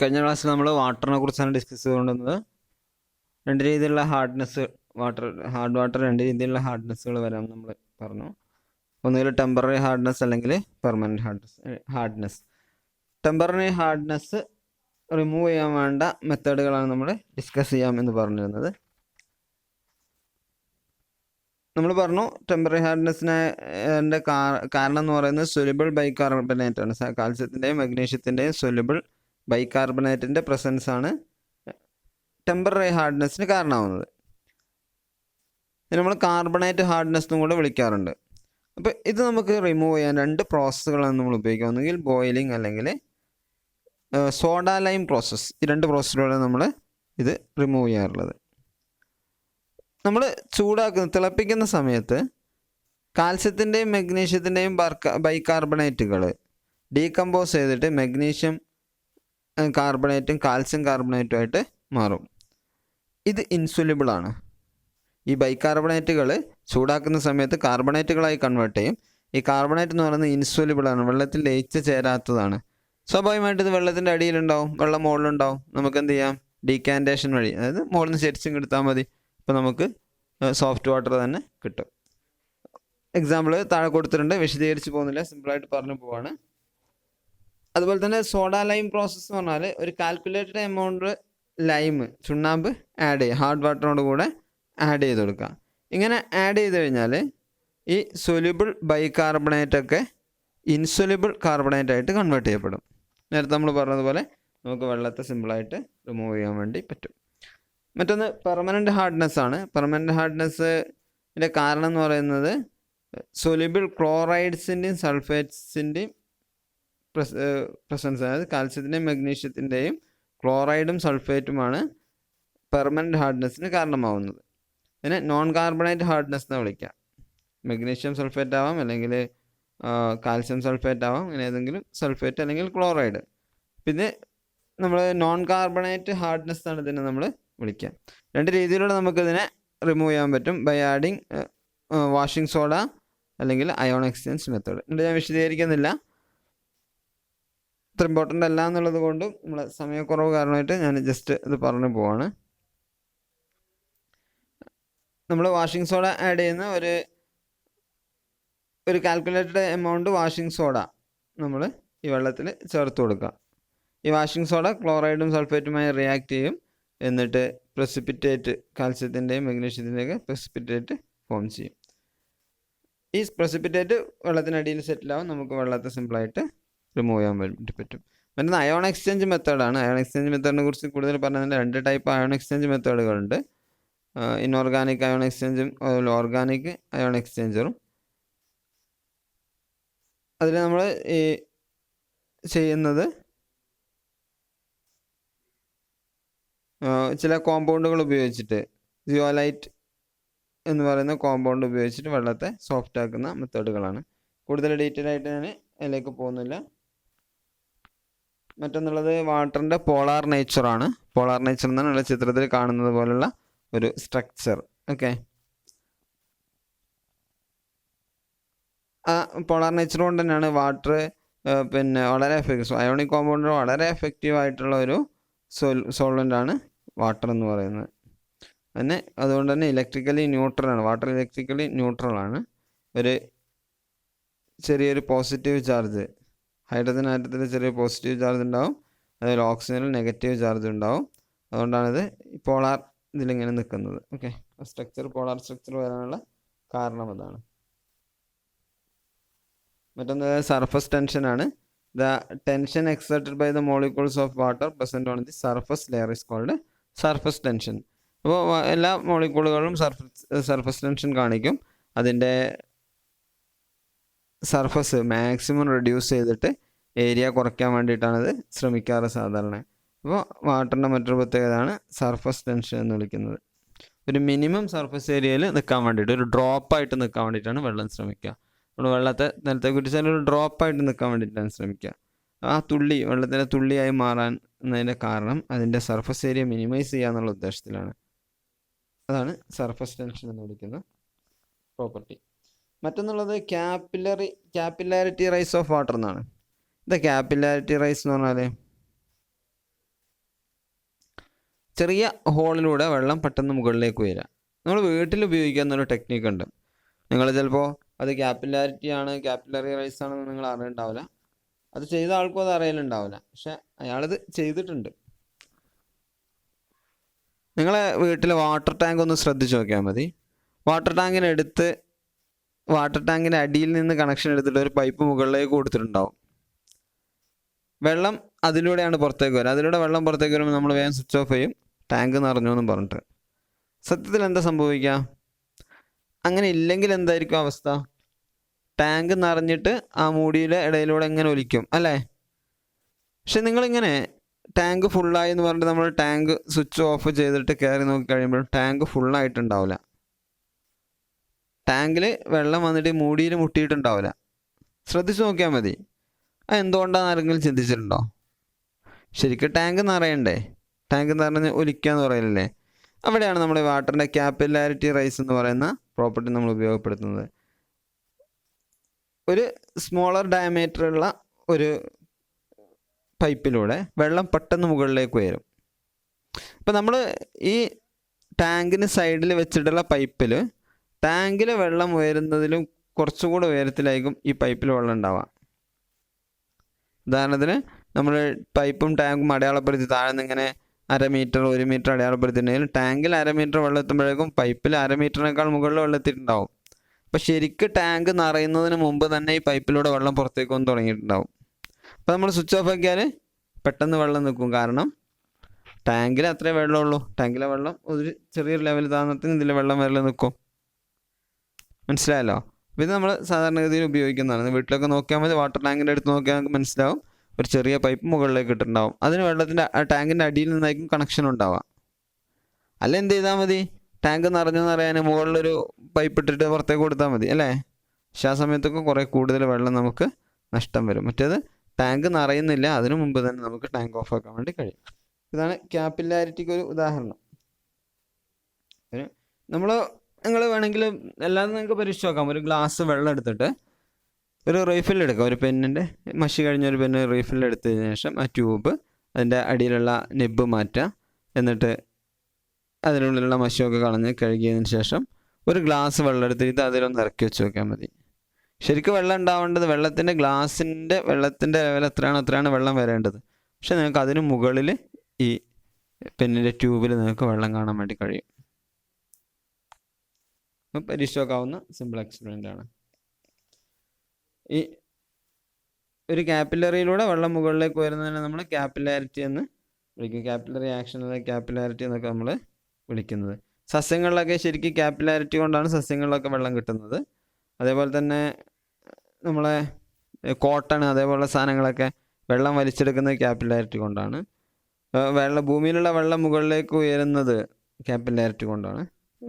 കഴിഞ്ഞ ക്ലാസ്സിൽ നമ്മൾ വാട്ടറിനെ കുറിച്ചാണ് ഡിസ്കസ് ചെയ്തുകൊണ്ടിരുന്നത്. രണ്ട് രീതിയിലുള്ള ഹാർഡ് വാട്ടർ രണ്ട് രീതിയിലുള്ള ഹാർഡ്നെസ്സുകൾ വരാം നമ്മൾ പറഞ്ഞു. ഒന്നുകിൽ ടെമ്പററി ഹാർഡ്നെസ് അല്ലെങ്കിൽ permanent hardness. Temporary hardness remove ചെയ്യാൻ വേണ്ട മെത്തേഡുകളാണ് നമ്മൾ ഡിസ്കസ് ചെയ്യാമെന്ന് പറഞ്ഞിരുന്നത്. നമ്മൾ പറഞ്ഞു ടെമ്പററി ഹാർഡ്നെസ്സിൻ്റെ കാരണം എന്ന് പറയുന്നത് സൊല്യൂബിൾ ബൈകാർബണേറ്റ് ആണ്. കാൽസ്യത്തിൻ്റെയും മഗ്നീഷ്യത്തിൻ്റെയും സൊല്യൂബിൾ ബൈകാർബണേറ്റിൻ്റെ പ്രസൻസ് ആണ് ടെമ്പററി ഹാർഡ്നെസ്സിന് കാരണമാവുന്നത്. നമ്മൾ കാർബണേറ്റ് ഹാർഡ്നെസ് എന്നും കൂടെ വിളിക്കാറുണ്ട്. അപ്പോൾ ഇത് നമുക്ക് റിമൂവ് ചെയ്യാൻ രണ്ട് പ്രോസസ്സുകളാണ് നമ്മൾ ഉപയോഗിക്കുക. ഒന്നുകിൽ ബോയിലിംഗ് അല്ലെങ്കിൽ സോഡ ലൈം പ്രോസസ്സ്. ഈ രണ്ട് പ്രോസസ്സിലൂടെ നമ്മൾ ഇത് റിമൂവ് ചെയ്യാറുള്ളത്. നമ്മൾ തിളപ്പിക്കുന്ന സമയത്ത് കാൽസ്യത്തിൻ്റെയും മഗ്നീഷ്യത്തിൻ്റെയും ബൈകാർബണേറ്റുകൾ ഡീകമ്പോസ് ചെയ്തിട്ട് മഗ്നീഷ്യം കാർബണേറ്റും കാൽസ്യം കാർബണേറ്റുമായിട്ട് മാറും. ഇത് ഇൻസുലിബിൾ ആണ്. ഈ ബൈകാർബണേറ്റുകൾ ചൂടാക്കുന്ന സമയത്ത് കാർബണേറ്റുകളായി കൺവേർട്ട് ചെയ്യും. ഈ കാർബണേറ്റ് എന്ന് പറയുന്നത് ഇൻസുലിബിൾ ആണ്, വെള്ളത്തിൽ ലയിച്ച് ചേരാത്തതാണ്. സ്വാഭാവികമായിട്ട് ഇത് വെള്ളത്തിൻ്റെ അടിയിലുണ്ടാവും, വെള്ളം മുകളിലുണ്ടാവും. നമുക്ക് എന്ത് ചെയ്യാം? ഡീക്കാൻറ്റേഷൻ വഴി, അതായത് മുകളിൽ നിന്ന് ചെരിച്ചും എടുത്താൽ മതി. അപ്പോൾ നമുക്ക് സോഫ്റ്റ് വാട്ടർ തന്നെ കിട്ടും. എക്സാമ്പിൾ താഴെ കൊടുത്തിട്ടുണ്ട്, വിശദീകരിച്ച് പോകുന്നില്ല, സിമ്പിളായിട്ട് പറഞ്ഞു പോവാണ്. അതുപോലെ തന്നെ സോഡ ലൈം പ്രോസസ്സ് എന്ന് പറഞ്ഞാൽ ഒരു കാൽക്കുലേറ്റഡ് എമൗണ്ട് ലൈം ചുണ്ണാമ്പ് ആഡ് ചെയ്യുക, ഹാർഡ് വാട്ടറിനോട് കൂടെ ആഡ് ചെയ്ത് കൊടുക്കുക. ഇങ്ങനെ ആഡ് ചെയ്ത് കഴിഞ്ഞാൽ ഈ സൊല്യൂബിൾ ബൈകാർബണേറ്റൊക്കെ ഇൻസൊല്യൂബിൾ കാർബണേറ്റായിട്ട് കൺവേർട്ട് ചെയ്യപ്പെടും. നേരത്തെ നമ്മൾ പറഞ്ഞതുപോലെ നമുക്ക് വെള്ളത്തെ സിമ്പിളായിട്ട് റിമൂവ് ചെയ്യാൻ വേണ്ടി പറ്റും. മറ്റൊന്ന് പെർമനൻറ്റ് ഹാർഡ്നെസ് ആണ്. പെർമനൻറ്റ് ഹാർഡ്നെസ്സിൻ്റെ കാരണം എന്ന് പറയുന്നത് സൊല്യൂബിൾ ക്ലോറൈഡ്സിൻ്റെയും സൾഫേറ്റ്സിൻ്റെയും പ്രസൻസ്, അതായത് കാൽസ്യത്തിൻ്റെയും മഗ്നീഷ്യത്തിൻ്റെയും ക്ലോറൈഡും സൾഫേറ്റുമാണ് പെർമനൻറ്റ് ഹാർഡ്നെസ്സിന് കാരണമാവുന്നത്. ഇതിനെ നോൺ കാർബണേറ്റ് ഹാർഡ്നെസ് എന്ന് വിളിക്കാം. മഗ്നീഷ്യം സൾഫേറ്റ് ആവാം, അല്ലെങ്കിൽ കാൽസ്യം സൾഫേറ്റ് ആവാം, അങ്ങനെ ഏതെങ്കിലും സൾഫേറ്റ് അല്ലെങ്കിൽ ക്ലോറൈഡ്. പിന്നെ നമ്മൾ നോൺ കാർബണേറ്റ് ഹാർഡ്നെസ് ആണ് ഇതിനെ നമ്മൾ വിളിക്കുക. രണ്ട് രീതിയിലൂടെ നമുക്കിതിനെ റിമൂവ് ചെയ്യാൻ പറ്റും. ബൈ ആഡിങ് വാഷിംഗ് സോഡ അല്ലെങ്കിൽ അയോൺ എക്സ്ചേഞ്ച് മെത്തേഡ്. എന്നിട്ട് ഞാൻ വിശദീകരിക്കുന്നില്ല, ഇത്ര ഇമ്പോർട്ടൻ്റ് അല്ല എന്നുള്ളത് കൊണ്ടും നമ്മൾ സമയക്കുറവ് കാരണമായിട്ട് ഞാൻ ജസ്റ്റ് ഇത് പറഞ്ഞു പോവാണ്. നമ്മൾ വാഷിംഗ് സോഡ ആഡ് ചെയ്യുന്ന ഒരു കാൽക്കുലേറ്റഡ് എമൗണ്ട് വാഷിംഗ് സോഡ നമ്മൾ ഈ വെള്ളത്തിൽ ചേർത്ത് കൊടുക്കുക. ഈ വാഷിംഗ് സോഡ ക്ലോറൈഡും സൾഫേറ്റുമായി റിയാക്ട് ചെയ്യും. എന്നിട്ട് പ്രസിപ്പിറ്റേറ്റ്, കാൽസ്യത്തിൻ്റെയും മഗ്നീഷ്യത്തിൻ്റെയൊക്കെ പ്രസിപ്പിറ്റേറ്റ് ഫോം ചെയ്യും. ഈ പ്രസിപ്പിറ്റേറ്റ് വെള്ളത്തിനടിയിൽ സെറ്റിലാവും. നമുക്ക് വെള്ളത്തെ സിമ്പിളായിട്ട് റിമൂവ് ചെയ്യാൻ വേണ്ടി പറ്റും. മറ്റൊന്ന് അയോൺ എക്സ്ചേഞ്ച് മെത്തേഡാണ്. അയോൺ എക്സ്ചേഞ്ച് മെത്തേഡിനെ കുറിച്ച് കൂടുതൽ പറഞ്ഞതിൽ രണ്ട് ടൈപ്പ് അയോൺ എക്സ്ചേഞ്ച് മെത്തേഡുകളുണ്ട്. ഇൻഓർഗാനിക് അയോൺ എക്സ്ചേഞ്ചും അതുപോലെ ഓർഗാനിക് അയോൺ എക്സ്ചേഞ്ചറും. അതിൽ നമ്മൾ ഈ ചെയ്യുന്നത് ചില കോമ്പൗണ്ടുകൾ ഉപയോഗിച്ചിട്ട്, സിയോലൈറ്റ് എന്ന് പറയുന്ന കോമ്പൗണ്ട് ഉപയോഗിച്ചിട്ട് വെള്ളത്തെ സോഫ്റ്റ് ആക്കുന്ന മെത്തേഡുകളാണ്. കൂടുതൽ ഡീറ്റെയിൽ ആയിട്ട് ഞാൻ അതിലേക്ക് പോകുന്നില്ല. മറ്റൊന്നുള്ളത് വാട്ടറിൻ്റെ പോളാർ നേച്ചറാണ്. പോളാർ നേച്ചർ എന്നാണ് ചിത്രത്തിൽ കാണുന്നത് പോലുള്ള ഒരു സ്ട്രക്ചർ. ഓക്കെ, ആ പോളാർ നേച്ചർ കൊണ്ട് തന്നെയാണ് വാട്ടർ പിന്നെ വളരെ അയോണിക് കോമ്പൗണ്ട് വളരെ എഫക്റ്റീവ് ആയിട്ടുള്ള ഒരു സോൾവൻ്റാണ് വാട്ടർ എന്ന് പറയുന്നത്. അതുകൊണ്ട് തന്നെ ഇലക്ട്രിക്കലി ന്യൂട്രലാണ്. വാട്ടർ ഇലക്ട്രിക്കലി ന്യൂട്രലാണ്. ഒരു ചെറിയൊരു പോസിറ്റീവ് ചാർജ്, ഹൈഡ്രജൻ ആറ്റത്തിൽ ചെറിയ പോസിറ്റീവ് ചാർജ് ഉണ്ടാവും, അതുപോലെ ഓക്സിജനിൽ നെഗറ്റീവ് ചാർജ് ഉണ്ടാവും. അതുകൊണ്ടാണിത് പോളാർ ഇതിലിങ്ങനെ നിൽക്കുന്നത്. ഓക്കെ, സ്ട്രക്ചർ പോളാർ സ്ട്രക്ചർ വരാനുള്ള കാരണം അതാണ്. മറ്റൊന്ന് സർഫസ് ടെൻഷനാണ്. The tension exerted by the molecules of water present on the surface layer is called surface tension. അപ്പോൾ എല്ലാ മോളിക്യൂളുകളും സർഫസ് ടെൻഷൻ കാണിക്കും. അതിൻ്റെ സർഫസ് മാക്സിമം റെഡ്യൂസ് ചെയ്തിട്ട് ഏരിയ കുറയ്ക്കാൻ വേണ്ടിയിട്ടാണിത് ശ്രമിക്കാറ് സാധാരണ. അപ്പോൾ വാട്ടറിൻ്റെ മറ്റൊരു പ്രത്യേകതയാണ് സർഫസ് ടെൻഷൻ എന്ന് വിളിക്കുന്നത്. ഒരു മിനിമം സർഫസ് ഏരിയയിൽ നിൽക്കാൻ വേണ്ടിയിട്ട്, ഒരു ഡ്രോപ്പായിട്ട് നിൽക്കാൻ വേണ്ടിയിട്ടാണ് വെള്ളം ശ്രമിക്കുക. നമ്മൾ വെള്ളത്തെ നിലത്തെ കുറിച്ചാൽ ഒരു ഡ്രോപ്പായിട്ട് നിൽക്കാൻ വേണ്ടിയിട്ടാണ് ശ്രമിക്കുക. ആ തുള്ളി വെള്ളത്തിൻ്റെ തുള്ളിയായി മാറാൻ എന്നതിൻ്റെ കാരണം അതിൻ്റെ സർഫസ് ഏരിയ മിനിമൈസ് ചെയ്യുക എന്നുള്ള ഉദ്ദേശത്തിലാണ്. അതാണ് സർഫസ് ടെൻഷൻ എന്ന് വിളിക്കുന്ന പ്രോപ്പർട്ടി. മറ്റൊന്നുള്ളത് ക്യാപ്പിലാരിറ്റി റൈസ് ഓഫ് വാട്ടർ എന്നാണ്. ഇത് ക്യാപ്പിലാരിറ്റി റൈസ് എന്ന് പറഞ്ഞാൽ ചെറിയ ഹോളിലൂടെ വെള്ളം പെട്ടെന്ന് മുകളിലേക്ക് വരിക. നമ്മൾ വീട്ടിൽ ഉപയോഗിക്കുന്ന ഒരു ടെക്നിക്ക് ഉണ്ട്. നിങ്ങൾ ചിലപ്പോൾ അത് ക്യാപ്പിലറി റൈസ് ആണെന്ന് നിങ്ങൾ അറിയുന്നുണ്ടാവില്ല. അത് ചെയ്ത ആൾക്കും അത് അറിയലുണ്ടാവില്ല, പക്ഷെ അയാളത് ചെയ്തിട്ടുണ്ട്. നിങ്ങളെ വീട്ടിലെ വാട്ടർ ടാങ്ക് ഒന്ന് ശ്രദ്ധിച്ച് നോക്കിയാൽ മതി. വാട്ടർ ടാങ്കിൻ്റെ അടിയിൽ നിന്ന് കണക്ഷൻ എടുത്തിട്ട് ഒരു പൈപ്പ് മുകളിലേക്ക് കൊടുത്തിട്ടുണ്ടാവും. വെള്ളം അതിലൂടെയാണ് പുറത്തേക്ക് വരിക. അതിലൂടെ വെള്ളം പുറത്തേക്ക് വരുമ്പോൾ നമ്മൾ വേഗം സ്വിച്ച് ഓഫ് ചെയ്യും, ടാങ്ക് നിറഞ്ഞു എന്നും പറഞ്ഞിട്ട്. സത്യത്തിൽ എന്താ സംഭവിക്കുക? അങ്ങനെ ഇല്ലെങ്കിൽ എന്തായിരിക്കും അവസ്ഥ? ടാങ്ക് നിറഞ്ഞിട്ട് ആ മൂടിയുടെ ഇടയിലൂടെ എങ്ങനെ ഒലിക്കും അല്ലേ? പക്ഷെ നിങ്ങളിങ്ങനെ ടാങ്ക് ഫുള്ളായി എന്ന് പറഞ്ഞിട്ട് നമ്മൾ ടാങ്ക് സ്വിച്ച് ഓഫ് ചെയ്തിട്ട് കയറി നോക്കി കഴിയുമ്പോൾ ടാങ്ക് ഫുള്ളായിട്ടുണ്ടാവില്ല. ടാങ്കിൽ വെള്ളം വന്നിട്ട് മൂടിയിൽ മുട്ടിയിട്ടുണ്ടാവില്ല. ശ്രദ്ധിച്ച് നോക്കിയാൽ മതി. അത് എന്തുകൊണ്ടാണെന്ന് ആരെങ്കിലും ചിന്തിച്ചിട്ടുണ്ടോ? ശരിക്കും ടാങ്ക് നിറയണ്ടേ? ടാങ്ക് നിറഞ്ഞ് ഒലിക്കാന്ന് പറയലല്ലേ? അവിടെയാണ് നമ്മൾ വാട്ടറിൻ്റെ ക്യാപ്പിലാരിറ്റി റൈസ് എന്ന് പറയുന്ന പ്രോപ്പർട്ടി നമ്മൾ ഉപയോഗപ്പെടുത്തുന്നത്. ഒരു സ്മോളർ ഡയമീറ്ററുള്ള ഒരു പൈപ്പിലൂടെ വെള്ളം പെട്ടെന്ന് മുകളിലേക്ക് ഉയരും. ഇപ്പം നമ്മൾ ഈ ടാങ്കിന് സൈഡിൽ വെച്ചിട്ടുള്ള പൈപ്പിൽ ടാങ്കിലെ വെള്ളം ഉയരുന്നതിലും കുറച്ചുകൂടെ ഉയരത്തിലായിരിക്കും ഈ പൈപ്പിൽ വെള്ളം ഉണ്ടാവുക. ഉദാഹരണത്തിന് നമ്മൾ പൈപ്പും ടാങ്കും അടയാളപ്പെടുത്തി താഴെ നിന്ന് ഇങ്ങനെ 1/2 മീറ്റർ 1 മീറ്റർ അടയാളപ്പെടുത്തിയിട്ടുണ്ടെങ്കിൽ ടാങ്കിൽ 1/2 മീറ്റർ വെള്ളം എത്തുമ്പോഴേക്കും പൈപ്പിൽ 1/2 മീറ്ററിനേക്കാൾ മുകളിൽ വെള്ളം എത്തിയിട്ടുണ്ടാവും. അപ്പോൾ ശരിക്കും ടാങ്ക് നിറയുന്നതിന് മുമ്പ് തന്നെ ഈ പൈപ്പിലൂടെ വെള്ളം പുറത്തേക്ക് വന്ന് തുടങ്ങിയിട്ടുണ്ടാവും. അപ്പോൾ നമ്മൾ സ്വിച്ച് ഓഫ് ആക്കിയാൽ പെട്ടെന്ന് വെള്ളം നിൽക്കും. കാരണം ടാങ്കിൽ അത്രേ വെള്ളമുള്ളൂ. ടാങ്കിലെ വെള്ളം ഒരു ചെറിയൊരു ലെവൽ താഴ്ന്നത്തിന് ഇതിലെ വെള്ളം വരൽ നിൽക്കും. മനസ്സിലായല്ലോ? അപ്പോൾ ഇത് നമ്മൾ സാധാരണഗതിയിൽ ഉപയോഗിക്കുന്നതാണ്. വീട്ടിലൊക്കെ നോക്കിയാൽ മതി. വാട്ടർ ടാങ്കിൻ്റെ അടുത്ത് നോക്കിയാൽ നമുക്ക് മനസ്സിലാവും. ഒരു ചെറിയ പൈപ്പ് മുകളിലേക്ക് ഇട്ടിട്ടുണ്ടാവും. അതിന് വെള്ളത്തിൻ്റെ ടാങ്കിൻ്റെ അടിയിൽ നിന്നായിരിക്കും കണക്ഷൻ ഉണ്ടാവുക. അല്ല എന്ത് ചെയ്താൽ മതി? ടാങ്ക് നിറഞ്ഞെന്ന് അറിയാൻ മുകളിലൊരു പൈപ്പ് ഇട്ടിട്ട് പുറത്തേക്ക് കൊടുത്താൽ മതി അല്ലേ? പക്ഷേ ആ സമയത്തൊക്കെ കുറേ കൂടുതൽ വെള്ളം നമുക്ക് നഷ്ടം വരും. മറ്റേത് ടാങ്ക് നിറയുന്നില്ല, അതിനു മുമ്പ് തന്നെ നമുക്ക് ടാങ്ക് ഓഫ് ആക്കാൻ വേണ്ടി കഴിയും. ഇതാണ് ക്യാപ്പിലാരിറ്റിക്ക് ഒരു ഉദാഹരണം. നിങ്ങൾ വേണമെങ്കിൽ എല്ലാവരും നിങ്ങൾക്ക് പരീക്ഷിച്ച് നോക്കാം. ഒരു ഗ്ലാസ് വെള്ളം എടുത്തിട്ട് ഒരു റീഫിൽ എടുക്കുക. ഒരു പെന്നിൻ്റെ മഷി കഴിഞ്ഞൊരു പെന്ന് റീഫിൽ എടുത്തതിന് ശേഷം ആ ട്യൂബ് അതിൻ്റെ അടിയിലുള്ള നെബ് മാറ്റുക. എന്നിട്ട് അതിനുള്ളിലുള്ള മഷിയൊക്കെ കളഞ്ഞ് കഴുകിയതിന് ശേഷം ഒരു ഗ്ലാസ് വെള്ളം എടുത്തിട്ട് അതിലൊന്ന് ഇറക്കി വെച്ച് നോക്കിയാൽ മതി. ശരിക്കും വെള്ളം ഉണ്ടാവേണ്ടത് വെള്ളത്തിൻ്റെ ലെവൽ എത്രയാണ് വെള്ളം വരേണ്ടത്. പക്ഷെ നിങ്ങൾക്ക് അതിന് മുകളിൽ ഈ പെന്നിൻ്റെ ട്യൂബിൽ നിങ്ങൾക്ക് വെള്ളം കാണാൻ വേണ്ടി കഴിയും. പരീക്ഷിച്ച് നോക്കാവുന്ന സിമ്പിൾ എക്സ്പെരിമെൻ്റ് ആണ്. ഈ ഒരു ക്യാപ്പിലറിയിലൂടെ വെള്ളം മുകളിലേക്ക് വരുന്നതിനെ നമ്മൾ ക്യാപ്പിലാരിറ്റി എന്ന് വിളിക്കും. ക്യാപ്പിലറി ആക്ഷൻ അല്ലെങ്കിൽ ക്യാപ്പിലാരിറ്റി എന്നൊക്കെ നമ്മൾ വിളിക്കുന്നത്. സസ്യങ്ങളിലൊക്കെ ശരിക്കും ക്യാപ്പിലാരിറ്റി കൊണ്ടാണ് സസ്യങ്ങളിലൊക്കെ വെള്ളം കിട്ടുന്നത്. അതേപോലെ തന്നെ നമ്മളെ കോട്ടൺ അതേപോലുള്ള സാധനങ്ങളൊക്കെ വെള്ളം വലിച്ചെടുക്കുന്നത് ക്യാപ്പിലാരിറ്റി കൊണ്ടാണ്. ഭൂമിയിലുള്ള വെള്ളം മുകളിലേക്ക് ഉയരുന്നത് ക്യാപ്പിലാരിറ്റി കൊണ്ടാണ്.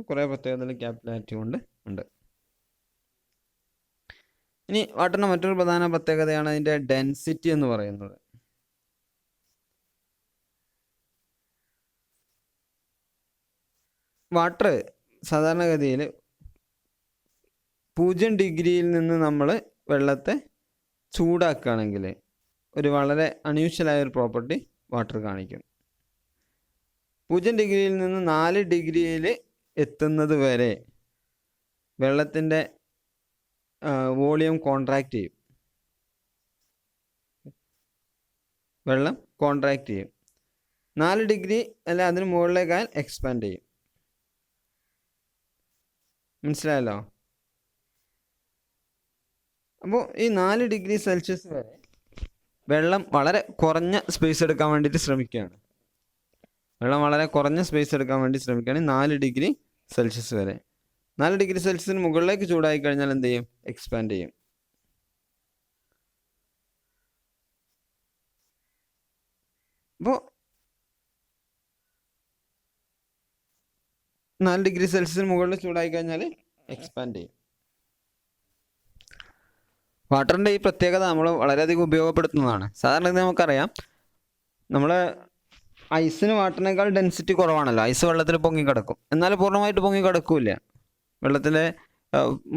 കുറേ പ്രത്യേകതകൾ ക്യാപ്പിലാരിറ്റി കൊണ്ട് ഉണ്ട്. ഇനി വാട്ടറിൻ്റെ മറ്റൊരു പ്രധാന പ്രത്യേകതയാണ് അതിൻ്റെ ഡെൻസിറ്റി എന്ന് പറയുന്നത്. വാട്ടർ സാധാരണഗതിയിൽ 0 ഡിഗ്രിയിൽ നിന്ന് നമ്മൾ വെള്ളത്തെ ചൂടാക്കുകയാണെങ്കിൽ ഒരു വളരെ അൺയൂഷ്വലായ ഒരു പ്രോപ്പർട്ടി വാട്ടർ കാണിക്കും. 0 ഡിഗ്രിയിൽ നിന്ന് 4 ഡിഗ്രിയിൽ എത്തുന്നത് വരെ വെള്ളത്തിൻ്റെ വോളിയം കോൺട്രാക്റ്റ് ചെയ്യും. വെള്ളം കോൺട്രാക്റ്റ് ചെയ്യും. 4 ഡിഗ്രി അല്ല അതിന് മുകളിലേക്കാൽ എക്സ്പാൻഡ് ചെയ്യും. മനസ്സിലായല്ലോ? അപ്പോൾ ഈ 4 ഡിഗ്രി സെൽഷ്യസ് വരെ വെള്ളം വളരെ കുറഞ്ഞ സ്പേസ് എടുക്കാൻ വേണ്ടിയിട്ട് ശ്രമിക്കുകയാണ്. വെള്ളം വളരെ കുറഞ്ഞ സ്പേസ് എടുക്കാൻ വേണ്ടി ശ്രമിക്കുകയാണ് 4 ഡിഗ്രി സെൽഷ്യസ് വരെ. 4 ഡിഗ്രി സെൽഷ്യസിന് മുകളിലേക്ക് ചൂടായി കഴിഞ്ഞാൽ എന്ത് ചെയ്യും? എക്സ്പാൻഡ് ചെയ്യും. അപ്പോൾ 4 ഡിഗ്രി സെൽഷ്യസിന് മുകളിൽ ചൂടായി കഴിഞ്ഞാൽ എക്സ്പാൻഡ് ചെയ്യും. വാട്ടറിൻ്റെ ഈ പ്രത്യേകത നമ്മൾ വളരെയധികം ഉപയോഗപ്പെടുത്തുന്നതാണ്. സാധാരണ നമുക്കറിയാം, നമ്മൾ ഐസിന് വാട്ടറിനേക്കാൾ ഡെൻസിറ്റി കുറവാണല്ലോ. ഐസ് വെള്ളത്തിൽ പൊങ്ങിക്കിടക്കും, എന്നാൽ പൂർണ്ണമായിട്ട് പൊങ്ങിക്കിടക്കില്ല. വെള്ളത്തിലെ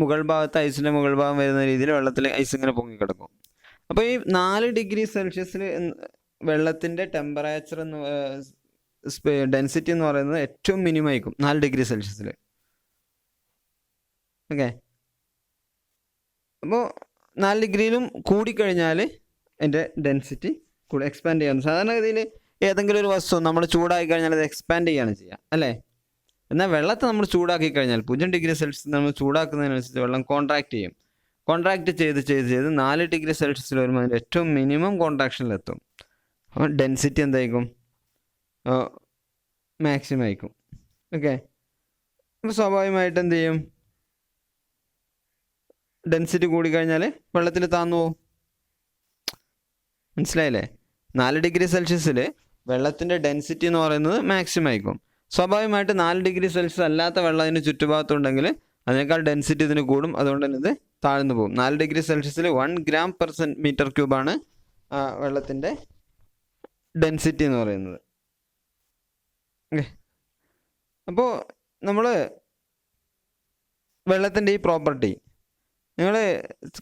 മുകൾ ഭാഗത്ത് ഐസിൻ്റെ മുകൾ ഭാഗം വരുന്ന രീതിയിൽ വെള്ളത്തിൽ ഐസ് ഇങ്ങനെ പൊങ്ങിക്കിടക്കും. അപ്പോൾ ഈ 4 ഡിഗ്രി സെൽഷ്യസിൽ വെള്ളത്തിൻ്റെ ടെമ്പറേച്ചർ ഡെൻസിറ്റി എന്ന് പറയുന്നത് ഏറ്റവും മിനിമം ആയിരിക്കും 4 ഡിഗ്രി സെൽഷ്യസിൽ. ഓക്കെ, അപ്പോൾ 4 ഡിഗ്രിയിലും കൂടിക്കഴിഞ്ഞാൽ അതിൻ്റെ ഡെൻസിറ്റി കൂടി എക്സ്പാൻഡ് ചെയ്യാൻ. സാധാരണഗതിയിൽ ഏതെങ്കിലും ഒരു വസ്തു നമ്മൾ ചൂടാക്കി കഴിഞ്ഞാൽ അത് എക്സ്പാൻഡ് ചെയ്യുകയാണ് ചെയ്യുക അല്ലേ. എന്നാൽ വെള്ളത്തെ നമ്മൾ ചൂടാക്കി കഴിഞ്ഞാൽ 0 ഡിഗ്രി സെൽഷ്യസ് നമ്മൾ ചൂടാക്കുന്നതിനനുസരിച്ച് വെള്ളം കോൺട്രാക്ട് ചെയ്യും. കോൺട്രാക്ട് ചെയ്ത് 4 ഡിഗ്രി സെൽഷ്യസിൽ വരുമ്പോൾ അതിൻ്റെ ഏറ്റവും മിനിമം കോൺട്രാക്ഷനിലെത്തും. അപ്പോൾ ഡെൻസിറ്റി എന്തായിരിക്കും? മാക്സിമം ആയിരിക്കും. ഓക്കെ, അപ്പോൾ സ്വാഭാവികമായിട്ട് എന്ത് ചെയ്യും? ഡെൻസിറ്റി കൂടിക്കഴിഞ്ഞാൽ വെള്ളത്തിൽ താന്നു പോകും. മനസ്സിലായില്ലേ? 4 ഡിഗ്രി സെൽഷ്യസിൽ വെള്ളത്തിൻ്റെ ഡെൻസിറ്റി എന്ന് പറയുന്നത് മാക്സിമം ആയിരിക്കും. സ്വാഭാവികമായിട്ട് 4 ഡിഗ്രി സെൽഷ്യസ് അല്ലാത്ത വെള്ളം അതിന് ചുറ്റുഭാഗത്തുണ്ടെങ്കിൽ അതിനേക്കാൾ ഡെൻസിറ്റി ഇതിന് കൂടും. അതുകൊണ്ട് തന്നെ ഇത് താഴ്ന്നു പോകും. 4 ഡിഗ്രി സെൽഷ്യസിൽ 1 gram per മീറ്റർ ക്യൂബാണ് വെള്ളത്തിൻ്റെ ഡെൻസിറ്റി എന്ന് പറയുന്നത്. ഓക്കെ, അപ്പോൾ നമ്മൾ വെള്ളത്തിൻ്റെ ഈ പ്രോപ്പർട്ടി നിങ്ങൾ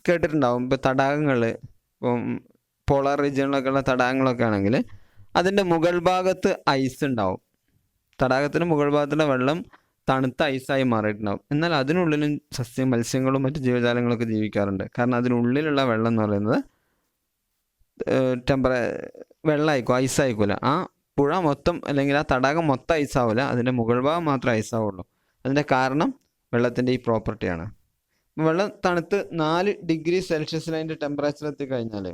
കേട്ടിട്ടുണ്ടാവും. ഇപ്പോൾ തടാകങ്ങൾ, ഇപ്പം പോളാർ റീജിയണിലൊക്കെ ഉള്ള തടാകങ്ങളൊക്കെ ആണെങ്കിൽ അതിൻ്റെ മുകൾ ഭാഗത്ത് ഐസ് ഉണ്ടാവും. തടാകത്തിന് മുകൾ ഭാഗത്തുള്ള വെള്ളം തണുത്ത ഐസായി മാറിയിട്ടുണ്ടാവും. എന്നാൽ അതിനുള്ളിലും മത്സ്യങ്ങളും മറ്റ് ജീവജാലങ്ങളൊക്കെ ജീവിക്കാറുണ്ട്. കാരണം അതിനുള്ളിലുള്ള വെള്ളം എന്ന് പറയുന്നത് വെള്ളമായിരിക്കും, ഐസായിരിക്കില്ല. ആ പുഴ മൊത്തം അല്ലെങ്കിൽ ആ തടാകം മൊത്തം ഐസാവില്ല, അതിൻ്റെ മുകൾ ഭാഗം മാത്രമേ ഐസാവുള്ളൂ. അതിൻ്റെ കാരണം വെള്ളത്തിൻ്റെ ഈ പ്രോപ്പർട്ടിയാണ്. വെള്ളം തണുത്ത് 4 ഡിഗ്രി സെൽഷ്യസിൽ അതിൻ്റെ ടെമ്പറേച്ചർ എത്തിക്കഴിഞ്ഞാൽ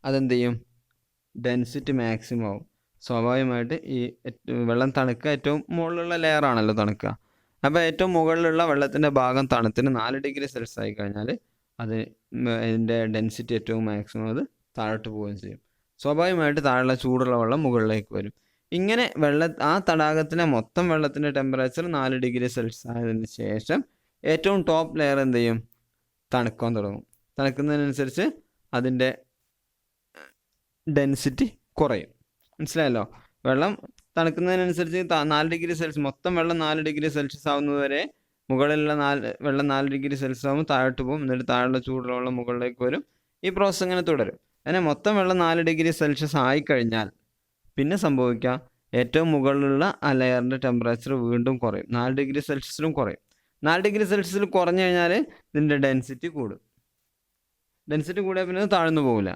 അതെന്ത് ചെയ്യും? ഡെൻസിറ്റി മാക്സിമം ആവും. സ്വാഭാവികമായിട്ട് ഈ വെള്ളം തണുക്കുക ഏറ്റവും മുകളിലുള്ള ലെയറാണല്ലോ തണുക്കുക. അപ്പോൾ ഏറ്റവും മുകളിലുള്ള വെള്ളത്തിൻ്റെ ഭാഗം തണുത്തിന് 4 ഡിഗ്രി സെൽഷ്യസ് ആയി കഴിഞ്ഞാൽ അതിൻ്റെ ഡെൻസിറ്റി ഏറ്റവും മാക്സിമം അത് താഴോട്ട് പോവുകയും ചെയ്യും. സ്വാഭാവികമായിട്ട് താഴെയുള്ള ചൂടുള്ള വെള്ളം മുകളിലേക്ക് വരും. ഇങ്ങനെ ആ തടാകത്തിലെ മൊത്തം വെള്ളത്തിൻ്റെ ടെമ്പറേച്ചർ 4 ഡിഗ്രി സെൽഷ്യസ് ആയതിനു ശേഷം ഏറ്റവും ടോപ്പ് ലെയർ എന്ത് ചെയ്യും? തണുക്കാൻ തുടങ്ങും. തണുക്കുന്നതിനനുസരിച്ച് അതിൻ്റെ ഡെൻസിറ്റി കുറയും. മനസ്സിലായല്ലോ? വെള്ളം തണുക്കുന്നതിനനുസരിച്ച് 4 ഡിഗ്രി സെൽഷ്യസ് മൊത്തം വെള്ളം 4 ഡിഗ്രി സെൽഷ്യസ് ആവുന്നത് വരെ മുകളിലുള്ള വെള്ളം 4 ഡിഗ്രി സെൽഷ്യസ് ആകുമ്പോൾ താഴോട്ട് പോകും. എന്നിട്ട് താഴെയുള്ള ചൂടുള്ള വെള്ളം മുകളിലേക്ക് വരും. ഈ പ്രോസസ്സ് ഇങ്ങനെ തുടരും. അങ്ങനെ മൊത്തം വെള്ളം 4 ഡിഗ്രി സെൽഷ്യസ് ആയിക്കഴിഞ്ഞാൽ പിന്നെ സംഭവിക്കുക, ഏറ്റവും മുകളിലുള്ള ആ ലെയറിൻ്റെ ടെമ്പറേച്ചർ വീണ്ടും കുറയും. 4 ഡിഗ്രി സെൽഷ്യസിലും കുറയും. 4 ഡിഗ്രി സെൽഷ്യസിൽ കുറഞ്ഞു കഴിഞ്ഞാൽ ഇതിൻ്റെ ഡെൻസിറ്റി കൂടും. ഡെൻസിറ്റി കൂടിയാൽ പിന്നെ താഴ്ന്നു പോകില്ല.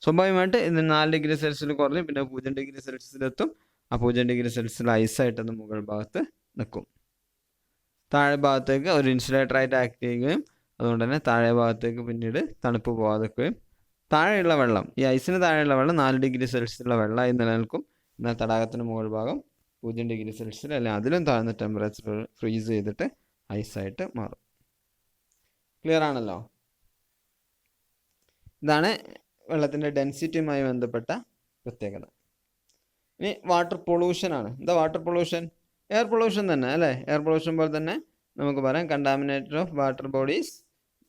സ്വാഭാവികമായിട്ട് ഇത് 4 ഡിഗ്രി സെൽഷ്യസിൽ കുറഞ്ഞ് പിന്നെ 0 ഡിഗ്രി സെൽഷ്യസിലെത്തും. ആ 0 ഡിഗ്രി സെൽഷ്യസിൽ ഐസായിട്ടത് മുകൾ ഭാഗത്ത് നിൽക്കും. താഴെ ഭാഗത്തേക്ക് ഒരു ഇൻസുലേറ്ററായിട്ട് ആക്ട് ചെയ്യുകയും അതുകൊണ്ട് തന്നെ താഴെ ഭാഗത്തേക്ക് പിന്നീട് തണുപ്പ് പോകാതിരിക്കുകയും താഴെയുള്ള വെള്ളം, ഈ ഐസിന് താഴെയുള്ള വെള്ളം 4 ഡിഗ്രി സെൽഷ്യസിലുള്ള വെള്ളമായി നിലനിൽക്കും. എന്നാൽ തടാകത്തിന് മുകൾ ഭാഗം 0 ഡിഗ്രി സെൽഷ്യസിൽ അല്ലെങ്കിൽ അതിലും താഴ്ന്ന ടെമ്പറേച്ചർ ഫ്രീസ് ചെയ്തിട്ട് ഐസായിട്ട് മാറും. ക്ലിയർ ആണല്ലോ? ഇതാണ് വെള്ളത്തിൻ്റെ ഡെൻസിറ്റിയുമായി ബന്ധപ്പെട്ട പ്രത്യേകത. ഇനി വാട്ടർ പൊള്യൂഷനാണ്. എന്താ വാട്ടർ പൊള്യൂഷൻ? എയർ പൊള്യൂഷൻ തന്നെ അല്ലേ? എയർ പൊള്യൂഷൻ പോലെ തന്നെ നമുക്ക് പറയാം contaminated of water bodies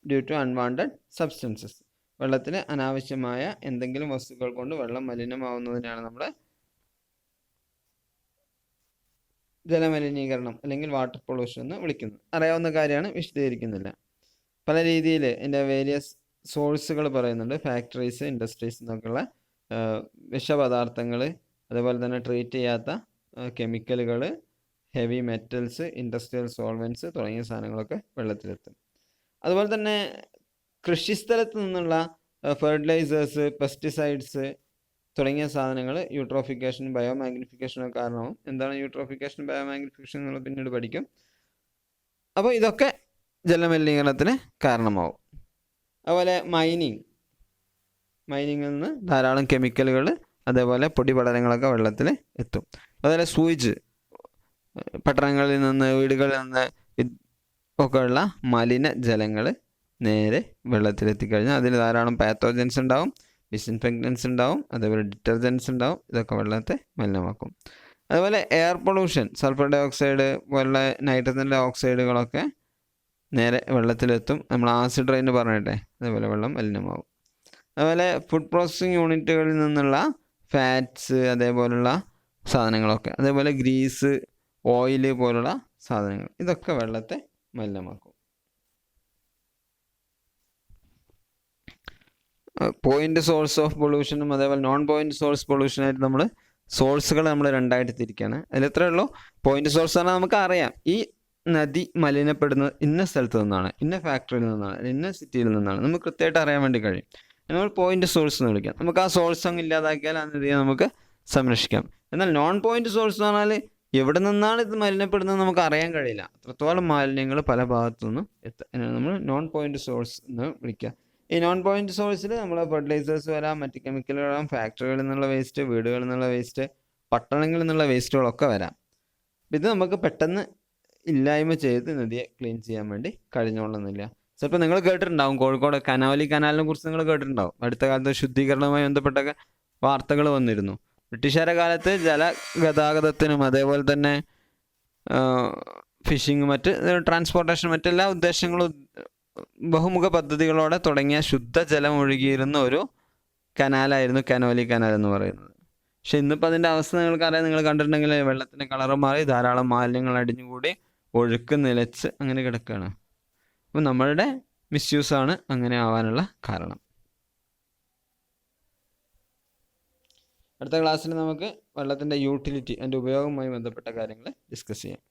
due to unwanted substances. വെള്ളത്തിൽ അനാവശ്യമായ എന്തെങ്കിലും വസ്തുക്കൾ കൊണ്ട് വെള്ളം മലിനമാവുന്നതിനാണ് നമ്മൾ ജലമലിനീകരണം അല്ലെങ്കിൽ വാട്ടർ പൊള്യൂഷൻ എന്ന് വിളിക്കുന്നത്. അറിയാവുന്ന കാര്യമാണ്, വിശദീകരിക്കുന്നില്ല. പല രീതിയിൽ ഇതിൻ്റെ വേരിയസ് സോഴ്സുകൾ പറയുന്നുണ്ട്. ഫാക്ടറീസ്, ഇൻഡസ്ട്രീസ് എന്നൊക്കെയുള്ള വിഷപദാർത്ഥങ്ങൾ, അതുപോലെ തന്നെ ട്രീറ്റ് ചെയ്യാത്ത കെമിക്കലുകൾ, ഹെവി മെറ്റൽസ്, ഇൻഡസ്ട്രിയൽ സോൾവെൻറ്റ്സ് തുടങ്ങിയ സാധനങ്ങളൊക്കെ വെള്ളത്തിലെത്തും. അതുപോലെ തന്നെ കൃഷിസ്ഥലത്ത് നിന്നുള്ള ഫെർട്ടിലൈസേഴ്സ്, പെസ്റ്റിസൈഡ്സ് തുടങ്ങിയ സാധനങ്ങൾ യൂട്രോഫിക്കേഷൻ, ബയോമാഗ്നിഫിക്കേഷനൊക്കെ കാരണമാവും. എന്താണ് യൂട്രോഫിക്കേഷൻ, ബയോമാഗ്നിഫിക്കേഷൻ എന്നുള്ളത് പിന്നീട് പഠിക്കും. അപ്പോൾ ഇതൊക്കെ ജലമലിനീകരണത്തിന് കാരണമാവും. അതുപോലെ മൈനിങ്ങിൽ നിന്ന് ധാരാളം കെമിക്കലുകൾ, അതേപോലെ പൊടിപടലങ്ങളൊക്കെ വെള്ളത്തിൽ എത്തും. അതുപോലെ സൂയിജ്, പട്ടണങ്ങളിൽ നിന്ന്, വീടുകളിൽ നിന്ന് ഒക്കെയുള്ള മലിന ജലങ്ങൾ നേരെ വെള്ളത്തിലെത്തിക്കഴിഞ്ഞാൽ അതിൽ ധാരാളം പാത്തോജൻസ് ഉണ്ടാവും, ഡിസിൻഫെക്റ്റൻസ് ഉണ്ടാവും, അതേപോലെ ഡിറ്റർജൻസ് ഉണ്ടാവും. ഇതൊക്കെ വെള്ളത്തെ മലിനമാക്കും. അതുപോലെ air pollution, sulphur dioxide പോലുള്ള നൈട്രജൻ ഡൈ ഓക്സൈഡുകളൊക്കെ നേരെ വെള്ളത്തിലെത്തും. നമ്മൾ ആസിഡ് റെയിൻ പറഞ്ഞിട്ടെ, അതേപോലെ വെള്ളം മലിനമാവും. അതുപോലെ ഫുഡ് പ്രോസസ്സിങ് യൂണിറ്റുകളിൽ നിന്നുള്ള ഫാറ്റ്സ്, അതേപോലുള്ള സാധനങ്ങളൊക്കെ, അതേപോലെ ഗ്രീസ്, ഓയിൽ പോലുള്ള സാധനങ്ങൾ, ഇതൊക്കെ വെള്ളത്തെ മലിനമാക്കും. പോയിന്റ് സോഴ്സ് ഓഫ് പൊള്യൂഷനും അതേപോലെ നോൺ പോയിന്റ് സോഴ്സ് പൊള്യൂഷനായിട്ട് നമ്മൾ സോഴ്സുകൾ നമ്മൾ രണ്ടായിട്ട് തിരിക്കുകയാണ്. അതിൽ എത്രയേ ഉള്ളൂ, പോയിന്റ് സോഴ്സ് പറഞ്ഞാൽ നമുക്ക് അറിയാം ഈ നദി മലിനപ്പെടുന്നത് ഇന്ന സ്ഥലത്ത് നിന്നാണ്, ഇന്ന ഫാക്ടറിയിൽ നിന്നാണ്, ഇന്ന സിറ്റിയിൽ നിന്നാണ്, നമുക്ക് കൃത്യമായിട്ട് അറിയാൻ വേണ്ടി കഴിയും. നമ്മൾ പോയിന്റ് സോഴ്സ് എന്ന് വിളിക്കാം. നമുക്ക് ആ സോഴ്സ് അങ്ങ് ഇല്ലാതാക്കിയാൽ ആ നദിയെ നമുക്ക് സംരക്ഷിക്കാം. എന്നാൽ നോൺ പോയിന്റ് സോഴ്സ് എന്ന് പറഞ്ഞാൽ എവിടെ നിന്നാണ് ഇത് മലിനപ്പെടുന്നത് നമുക്ക് അറിയാൻ കഴിയില്ല. അത്രത്തോളം മാലിന്യങ്ങൾ പല ഭാഗത്തു നിന്നും നമ്മൾ നോൺ പോയിന്റ് സോഴ്സ് എന്ന് വിളിക്കുക. ഈ നോൺ പോയിന്റ് സോഴ്സിൽ നമ്മൾ ഫെർട്ടിലൈസേഴ്സ് വരാം, മറ്റ് കെമിക്കലുകൾ വരാം, ഫാക്ടറികളിൽ നിന്നുള്ള വേസ്റ്റ്, വീടുകളിൽ നിന്നുള്ള വേസ്റ്റ്, പട്ടണങ്ങളിൽ നിന്നുള്ള വേസ്റ്റുകളൊക്കെ വരാം. ഇത് നമുക്ക് പെട്ടെന്ന് ഇല്ലായ്മ ചെയ്ത് നദിയെ ക്ലീൻ ചെയ്യാൻ വേണ്ടി കഴിഞ്ഞോളുന്നില്ല. ചിലപ്പോൾ നിങ്ങൾ കേട്ടിട്ടുണ്ടാവും, കോഴിക്കോട് കനോലി കനാലിനെ കുറിച്ച് നിങ്ങൾ കേട്ടിട്ടുണ്ടാവും. അടുത്ത കാലത്ത് ശുദ്ധീകരണവുമായി ബന്ധപ്പെട്ടൊക്കെ വാർത്തകൾ വന്നിരുന്നു. ബ്രിട്ടീഷുകാരുടെ കാലത്ത് ജലഗതാഗതത്തിനും അതേപോലെ തന്നെ ഫിഷിങ്, മറ്റ് ട്രാൻസ്പോർട്ടേഷൻ, മറ്റെല്ലാ ഉദ്ദേശങ്ങളും ബഹുമുഖ പദ്ധതികളോടെ തുടങ്ങിയ ശുദ്ധജലം ഒഴുകിയിരുന്ന ഒരു കനാലായിരുന്നു കനോലി കനാൽ എന്ന് പറയുന്നത്. പക്ഷെ ഇന്നിപ്പോൾ അതിൻ്റെ അവസ്ഥ നിങ്ങൾക്കറിയാം. നിങ്ങൾ കണ്ടിട്ടുണ്ടെങ്കിൽ വെള്ളത്തിൻ്റെ കളറ് മാറി, ധാരാളം മാലിന്യങ്ങൾ അടിഞ്ഞുകൂടി, ഒഴുക്ക് നിലച്ച് അങ്ങനെ കിടക്കുകയാണ്. അപ്പോൾ നമ്മളുടെ മിസ്യൂസാണ് അങ്ങനെ ആവാനുള്ള കാരണം. അടുത്ത ക്ലാസ്സിൽ നമുക്ക് വെള്ളത്തിൻ്റെ യൂട്ടിലിറ്റി, അതിൻ്റെ ഉപയോഗവുമായി ബന്ധപ്പെട്ട കാര്യങ്ങൾ ഡിസ്കസ് ചെയ്യാം.